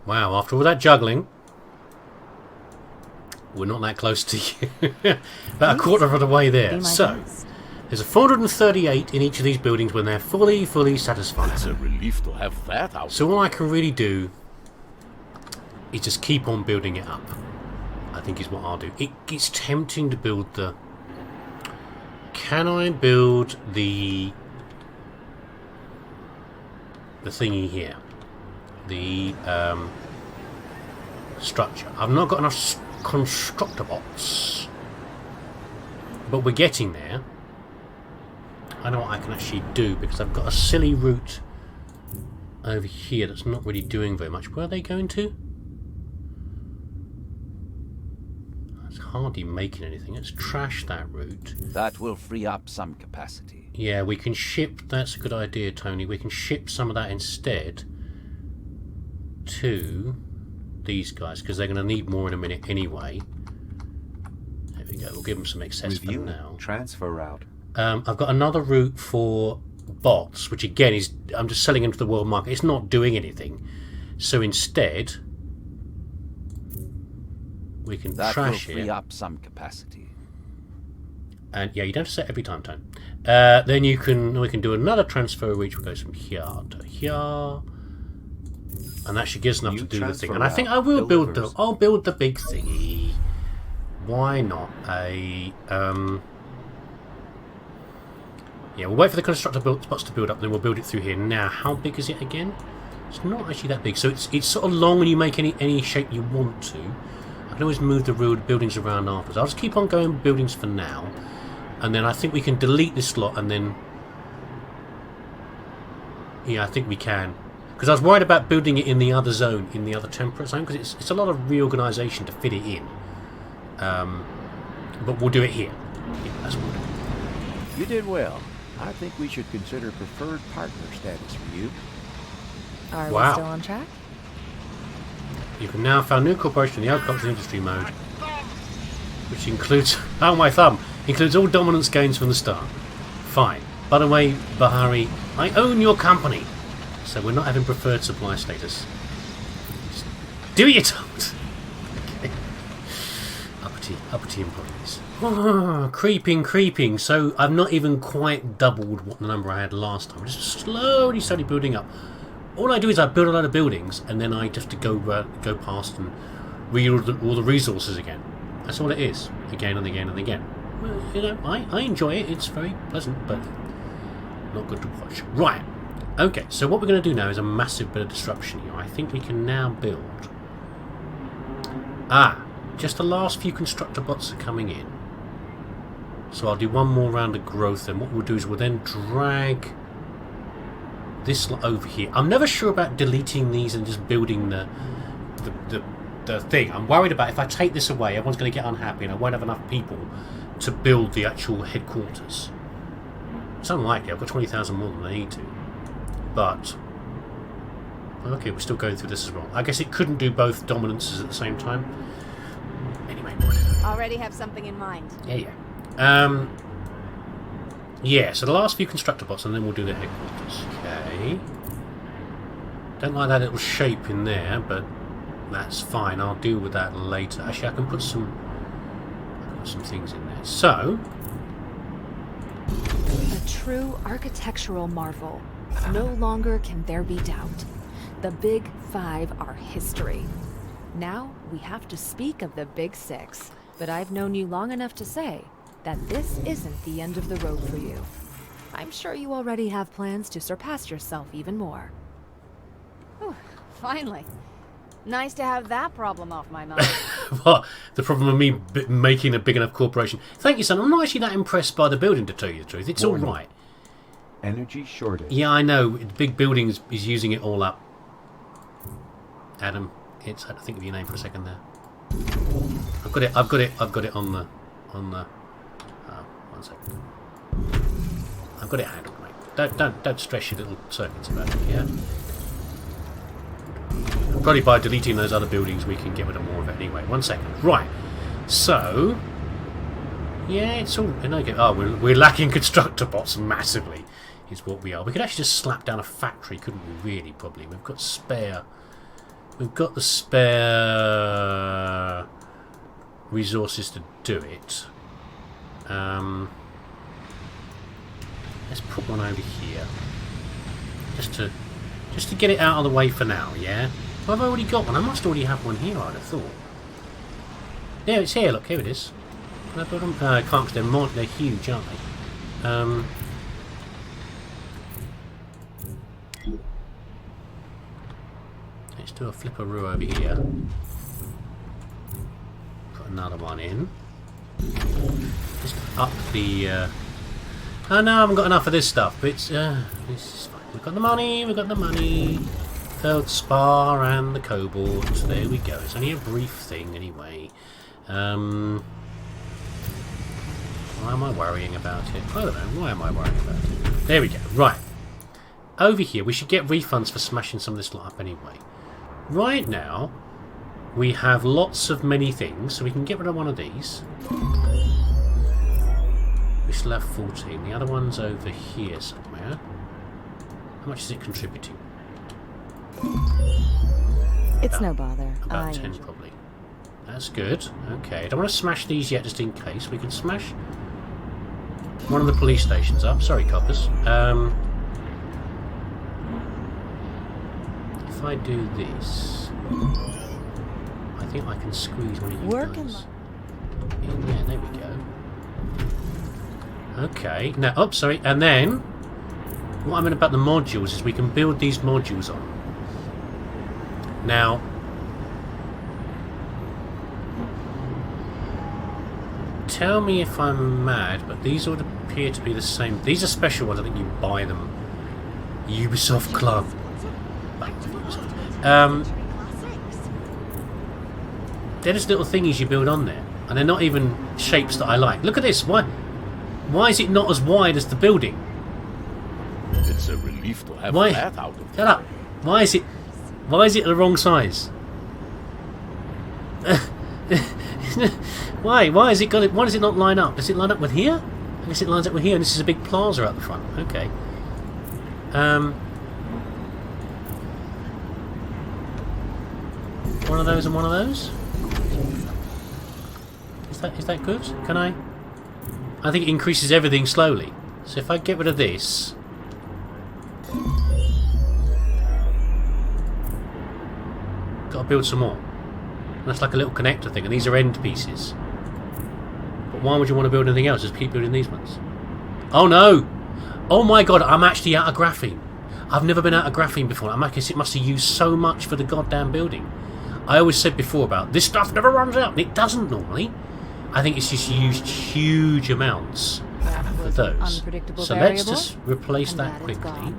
Wow, after all that juggling, we're not that close to you. About a quarter of the way there. So, there's a 438 in each of these buildings when they're fully satisfied. It's a relief to have that out. So all I can really do is just keep on building it up. I think is what I'll do. It's tempting to build the... Can I build the thingy here? The structure. I've not got enough constructor bots. But we're getting there. I know what I can actually do because I've got a silly route over here that's not really doing very much. Where are they going to? It's hardly making anything. Let's trash that route. That will free up some capacity. Yeah, we can ship... That's a good idea, Tony. We can ship some of that instead to these guys because they're going to need more in a minute anyway. There we go. We'll give them some excess for now. Transfer route. I've got another route for bots, which again is... I'm just selling into the world market. It's not doing anything. So instead... we can that trash will free up some capacity. And yeah, you don't have to say it every time, Tone. Then we can do another transfer reach, which goes from here to here, and that should give us enough to do the thing. And I think I will build the... I'll build the big thingy. Why not a... yeah, we'll wait for the constructor spots to build up, then we'll build it through here. Now, how big is it again? It's not actually that big. So it's sort of long when you make any shape you want to. I can always move the buildings around afterwards. I'll just keep on going with buildings for now. And then I think we can delete this slot and then... yeah, I think we can. Because I was worried about building it in the other zone, in the other temperate zone, because it's a lot of reorganisation to fit it in. But we'll do it here. Yeah, that's what we'll do. You did well. I think we should consider preferred partner status for you. Are we still on track? You can now found new corporation in the agricultural industry mode, which includes... oh, my thumb! Includes all dominance gains from the start. Fine. By the way, Bahari, I own your company, so we're not having preferred supply status. Just do what you're told. Okay. Uppity employees. Oh, creeping. So I've not even quite doubled what the number I had last time. Just slowly building up. All I do is I build a lot of buildings, and then I just go past and read all the resources again. That's all it is, again and again and again. Well, you know, I enjoy it. It's very pleasant, but not good to watch. Right. Okay. So what we're going to do now is a massive bit of disruption here. I think we can now build. Just the last few constructor bots are coming in. So I'll do one more round of growth. Then what we'll do is we'll then drag this over here. I'm never sure about deleting these and just building the thing. I'm worried about if I take this away, everyone's going to get unhappy and I won't have enough people to build the actual headquarters. It's unlikely. I've got 20,000 more than I need to. But okay, we're still going through this as well. I guess it couldn't do both dominances at the same time. Anyway, whatever. Already have something in mind. Yeah. Yeah, so the last few constructor bots and then we'll do the headquarters. Okay. Don't like that little shape in there, but that's fine. I'll deal with that later. Actually, I can put some things in there. So... a true architectural marvel. No longer can there be doubt. The Big Five are history. Now we have to speak of the Big Six. But I've known you long enough to say that this isn't the end of the road for you. I'm sure you already have plans to surpass yourself even more. Whew, finally. Nice to have that problem off my mind. What? The problem of me making a big enough corporation? Thank you, son. I'm not actually that impressed by the building, to tell you the truth. It's all right. Energy shortage. Yeah, I know. The big building is using it all up. Adam, I had to think of your name for a second there. I've got it on the. One second. I've got it handled, mate. Don't stress your little circuits about it. Yeah. Probably by deleting those other buildings, we can get rid of more of it anyway. 1 second. Right. So. Yeah, it's all. Oh, we're lacking constructor bots massively. Is what we are. We could actually just slap down a factory, couldn't we? Really, probably. We've got spare We've got the spare resources to do it. Let's put one over here. Just to get it out of the way for now, yeah? Well, I've already got one. I must already have one here, I'd have thought. Yeah, it's here. Look, here it is. Can I build them? No, I can't because they're huge, aren't they? Let's do a flipperoo over here. Put another one in. Just up the... Oh no, I haven't got enough of this stuff, but it's this is fine. We've got the money, Feldspar and the cobalt. There we go. It's only a brief thing anyway. Why am I worrying about it? I don't know. Why am I worrying about it? There we go. Right. Over here, we should get refunds for smashing some of this lot up anyway. Right now, we have lots of many things, so we can get rid of one of these. We still have 14. The other one's over here somewhere. How much is it contributing? It's no bother. About 10 probably. That's good. Okay, I don't want to smash these yet just in case. We can smash one of the police stations up. Sorry, coppers. If I do this, I think I can squeeze one of you guys in there. There we go. Okay. Now, oh, sorry. And then, what I mean about the modules is we can build these modules on. Now, tell me if I'm mad, but these would appear to be the same. These are special ones. I think you buy them. Ubisoft Club. They're just little thingies you build on there, and they're not even shapes that I like. Look at this. Why is it not as wide as the building? It's a relief to have that out of Shut up. Why is it the wrong size? Why is it why does it not line up? Does it line up with here? I guess it lines up with here, and this is a big plaza out the front. Okay. One of those and one of those? Is that good? Can I think it increases everything slowly. So if I get rid of this, got to build some more. And that's like a little connector thing, and these are end pieces. But why would you want to build anything else? Just keep building these ones. Oh no! Oh my god, I'm actually out of graphene. I've never been out of graphene before. I guess it must have used so much for the goddamn building. I always said before about this stuff never runs out, and it doesn't normally. I think it's just used huge amounts for those. So let's just replace that quickly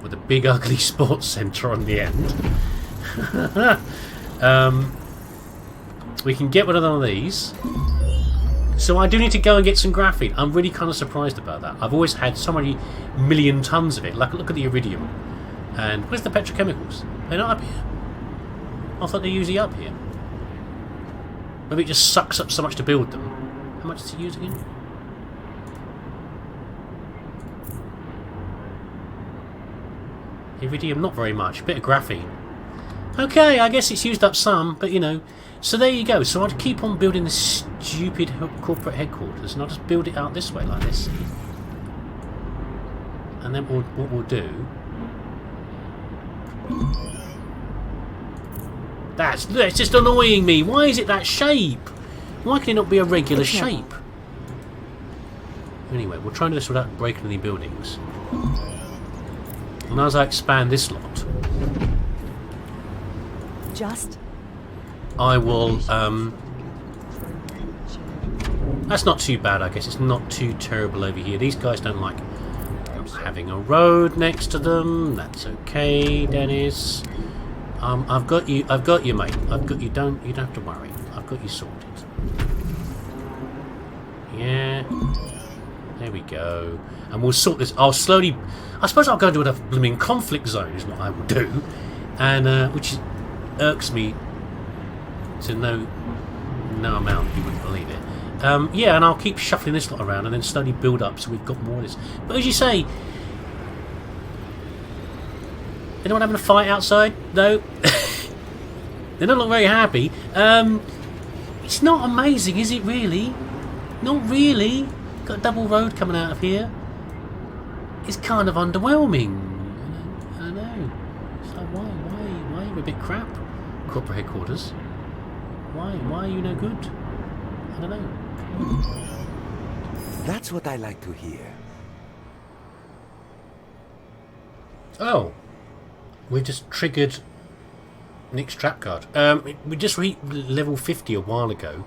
with a big ugly sports centre on the end. We can get rid of one of these. So I do need to go and get some graphene. I'm really kind of surprised about that. I've always had so many million tons of it. Like, look at the iridium. And where's the petrochemicals? They're not up here. I thought they're usually up here. Maybe it just sucks up so much to build them. How much does it use again? Iridium, not very much. A bit of graphene. Okay, I guess it's used up some, but you know. So there you go. So I'd keep on building this stupid corporate headquarters, and I'll just build it out this way, like this. And then what we'll do... That's just annoying me. Why is it that shape? Why can it not be a regular shape? Anyway, we'll try and do this without breaking any buildings. And as I expand this lot, I will, that's not too bad, I guess. It's not too terrible over here. These guys don't like having a road next to them. That's okay, Dennis. I've got you, mate. I've got you. You don't have to worry. I've got you sorted. Yeah. There we go. And we'll sort this. I'll slowly... I suppose I'll go to a blooming conflict zone is what I will do. And, which irks me to no amount, you wouldn't believe it. Yeah, and I'll keep shuffling this lot around and then slowly build up so we've got more of this. But as you say... Anyone having a fight outside? No? They don't look very happy. It's not amazing, is it really? Not really. Got a double road coming out of here. It's kind of underwhelming. I know. So why are you a bit crap? Corporate headquarters. Why are you no good? I don't know. That's what I like to hear. Oh. We just triggered Nick's trap card. We just reached level 50 a while ago.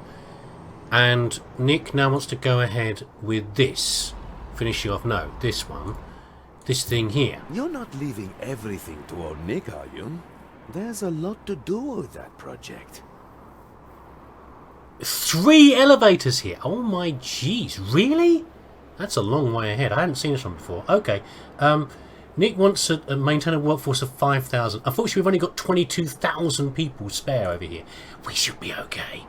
And Nick now wants to go ahead with this. Finish you off. No, this one. This thing here. You're not leaving everything to old Nick, are you? There's a lot to do with that project. 3 elevators here. Oh my jeez. Really? That's a long way ahead. I hadn't seen this one before. Okay. Nick wants to maintain a workforce of 5,000. Unfortunately, we've only got 22,000 people spare over here. We should be okay.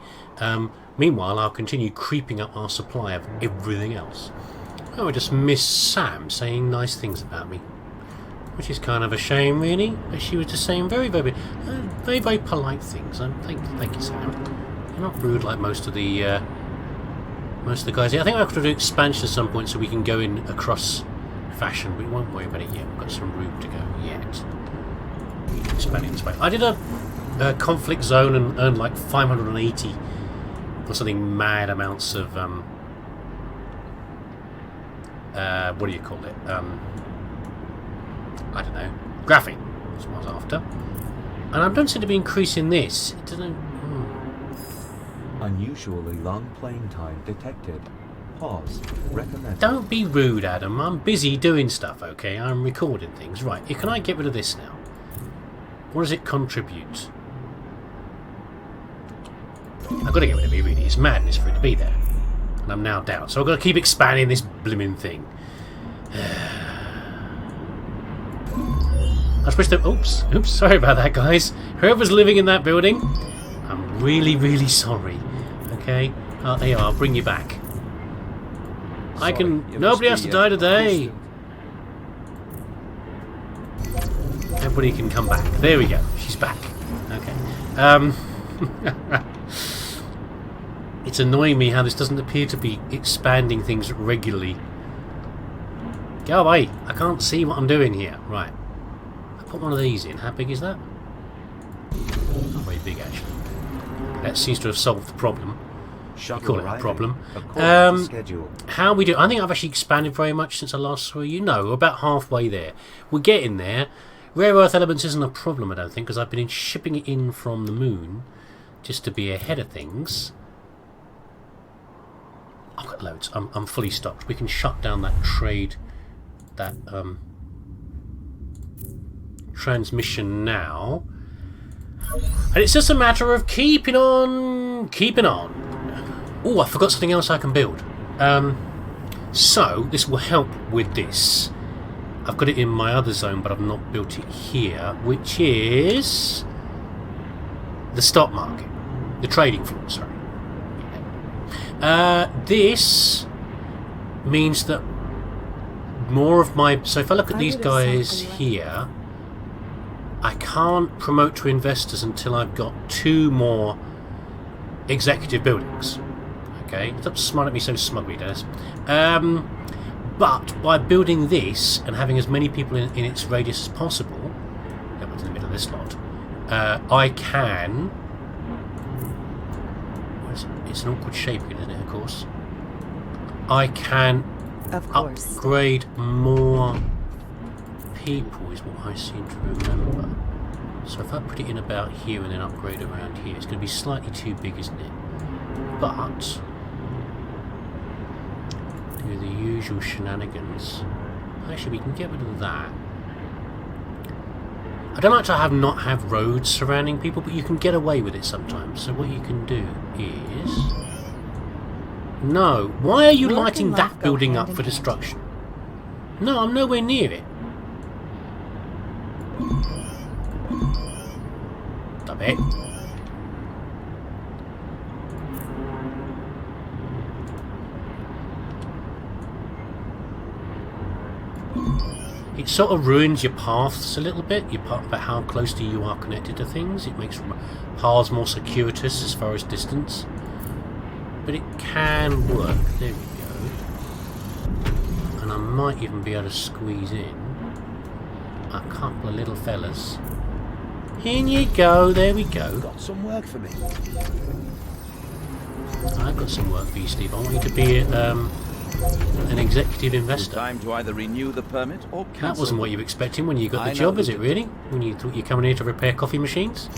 Meanwhile, I'll continue creeping up our supply of everything else. Oh, I just miss Sam saying nice things about me. Which is kind of a shame, really. But she was just saying very polite things. Thank you, Sam. You're not rude like most of the guys here. I think I have to do expansion at some point so we can go in across fashion. We won't worry about it yet. We've got some room to go yet. Expanding this way. I did a conflict zone and earned like 580 or something mad amounts of what do you call it? I don't know. Graphing. That's what I was after. And I don't seem to be increasing this. It doesn't. Unusually long playing time detected. Pause. Recommend. Don't be rude, Adam. I'm busy doing stuff, okay? I'm recording things. Right, can I get rid of this now? What does it contribute? I've got to get rid of it, really. It's madness for it to be there. And I'm now down. So I've got to keep expanding this blimmin' thing. I was supposed to... Oops, sorry about that, guys. Whoever's living in that building, I'm really sorry. Okay? There you are, I'll bring you back. I can... Nobody has to die today. Everybody can come back. There we go. She's back. Okay. It's annoying me how this doesn't appear to be expanding things regularly. Go away. I can't see what I'm doing here. Right. I put one of these in. How big is that? Not very big, actually. That seems to have solved the problem. You call it a problem. How we do? I think I've actually expanded very much since I last saw you. No, we're about halfway there. We're getting there. Rare earth elements isn't a problem, I don't think, because I've been shipping it in from the moon just to be ahead of things. I've got loads. I'm fully stocked. We can shut down that trade, that transmission now. And it's just a matter of keeping on. Oh, I forgot something else I can build. So, this will help with this. I've got it in my other zone, but I've not built it here, which is the stock market. The trading floor, sorry. This means that more of my... So if I look at these guys here, I can't promote to investors until I've got 2 more executive buildings. Okay, stop smiling at me so smugly, Dennis. But by building this and having as many people in its radius as possible, that was in the middle of this lot, I can... It's an awkward shaping, isn't it, of course? I can upgrade more people, is what I seem to remember. So if I put it in about here and then upgrade around here, it's going to be slightly too big, isn't it? But do the usual shenanigans. Actually, we can get rid of that. I don't like to not have roads surrounding people, but you can get away with it sometimes. So what you can do is... No, why are you lighting that building up for destruction? No, I'm nowhere near it. Stop it. it sort of ruins your paths a little bit, your path about how closely you are connected to things. It makes paths more circuitous as far as distance. But it can work. There we go. And I might even be able to squeeze in a couple of little fellas. In you go, there we go. Got some work for me. I've got some work for you, Steve. I want you to be an executive investor. Time to either renew the permit or cancel. That wasn't what you were expecting when you got the job, is it really? When you thought you were coming here to repair coffee machines?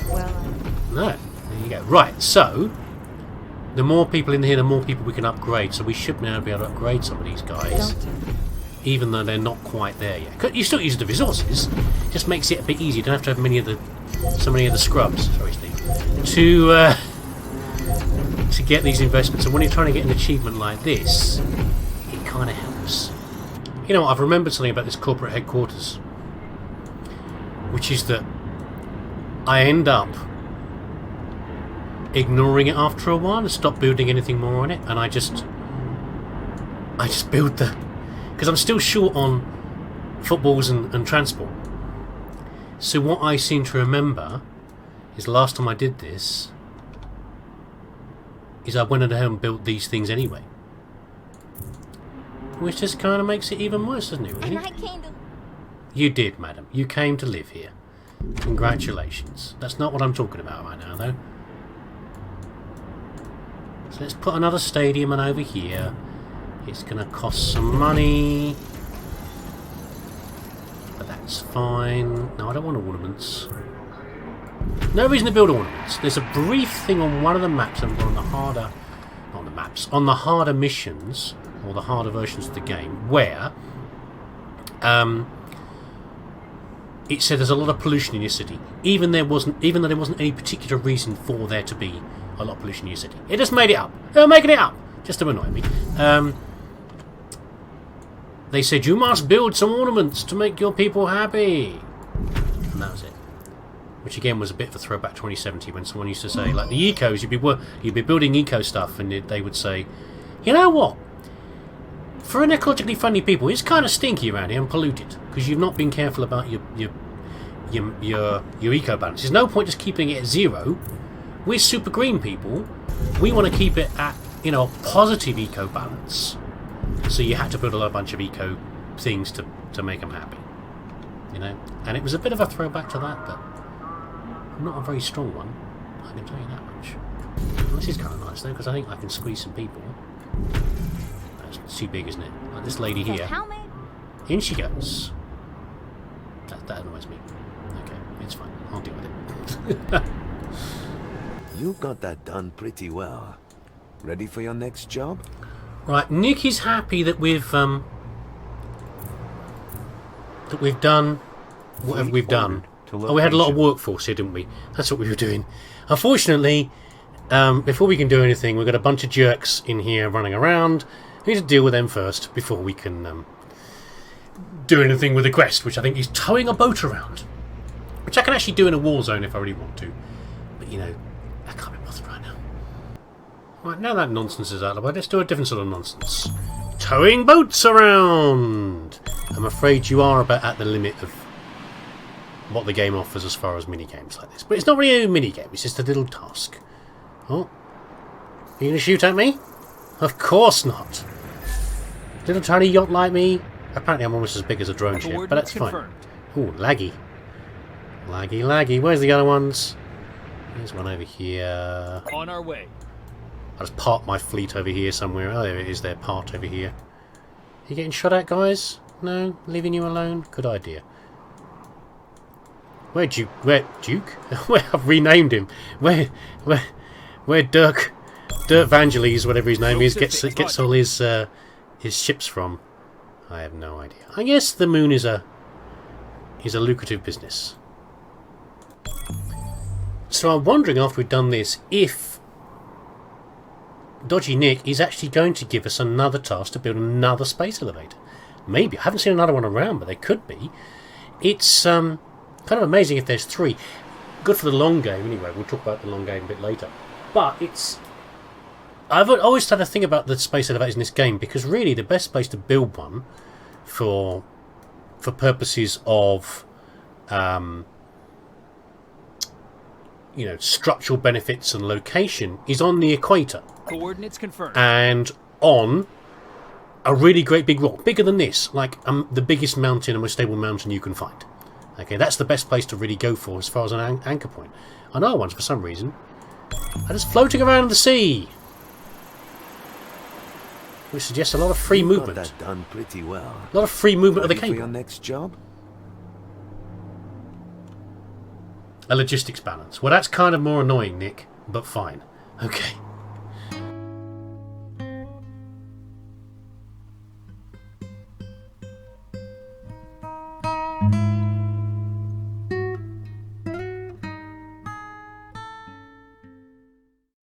Well, No. There you go. Right, so the more people in here, the more people we can upgrade. So we should now be able to upgrade some of these guys. Even though they're not quite there yet. You still use the resources. Just makes it a bit easier. You don't have to have so many of the scrubs. Sorry, Steve. To get these investments. And when you're trying to get an achievement like this, it kind of helps. You know what? I've remembered something about this corporate headquarters, which is that I end up ignoring it after a while and stop building anything more on it, and I just build because I'm still short on footballs and transport. So what I seem to remember is the last time I did this is I went ahead and built these things anyway, which just kind of makes it even worse, doesn't it, really? And I came to... You did, madam. You came to live here. Congratulations. That's not what I'm talking about right now, though. So let's put another stadium in over here. It's going to cost some money, but that's fine. No, I don't want ornaments. No reason to build ornaments. There's a brief thing on one of the maps on the harder, on the harder missions or the harder versions of the game, where it said there's a lot of pollution in your city, even though there wasn't any particular reason for there to be a lot of pollution in your city. It just made it up. They were making it up just to annoy me. They said you must build some ornaments to make your people happy, and that was it. Which again was a bit of a throwback to 2070 when someone used to say, like, the ecos, you'd be building eco stuff, and they would say, you know what? For an ecologically friendly people, it's kind of stinky around here and polluted because you've not been careful about your eco balance. There's no point just keeping it at zero. We're super green people. We want to keep it at a positive eco balance. So you had to build a bunch of eco things to make them happy. And it was a bit of a throwback to that, but not a very strong one. I can tell you that much. Well, this is kind of nice though because I think I can squeeze some people. It's too big, isn't it? Like this lady here. In she goes. That annoys me. Okay, it's fine. I'll deal with it. You got that done pretty well. Ready for your next job? Right, Nick is happy that we've done whatever we've done. Oh, we had a lot of workforce here, didn't we? That's what we were doing. Unfortunately, before we can do anything, we've got a bunch of jerks in here running around. We need to deal with them first before we can do anything with the quest, which I think is towing a boat around. Which I can actually do in a war zone if I really want to. But, I can't be bothered right now. Right, now that nonsense is out of the way, let's do a different sort of nonsense. Towing boats around! I'm afraid you are about at the limit of what the game offers as far as mini-games like this. But it's not really a mini-game, it's just a little task. Oh. Are you going to shoot at me? Of course not. Little tiny yacht like me. Apparently I'm almost as big as a drone ship, but that's fine. Ooh, laggy. Laggy, laggy. Where's the other ones? There's one over here. On our way. I'll just park my fleet over here somewhere. Oh, there it is. They're parked over here. You getting shot at, guys? No? Leaving you alone? Good idea. Where Duke? Where I've renamed him. Where Dirk Vangelis, whatever his name is, gets all his ships from. I have no idea. I guess the moon is a lucrative business. So I'm wondering after we've done this if Dodgy Nick is actually going to give us another task to build another space elevator. Maybe. I haven't seen another one around, but there could be. It's kind of amazing if there's 3. Good for the long game anyway. We'll talk about the long game a bit later. But I've always had to think about the space elevators in this game because really the best place to build one for purposes of you know, structural benefits and location is on the equator. Coordinates confirmed. And on a really great big rock, bigger than this, like the biggest mountain and most stable mountain you can find. Okay, that's the best place to really go for as far as an anchor point. And our ones, for some reason, are just floating around in the sea, which suggests a lot of free movement. Got that done pretty well. A lot of free movement of the Ready for cable. your next job? A logistics balance. Well, that's kind of more annoying, Nick, but fine. Okay.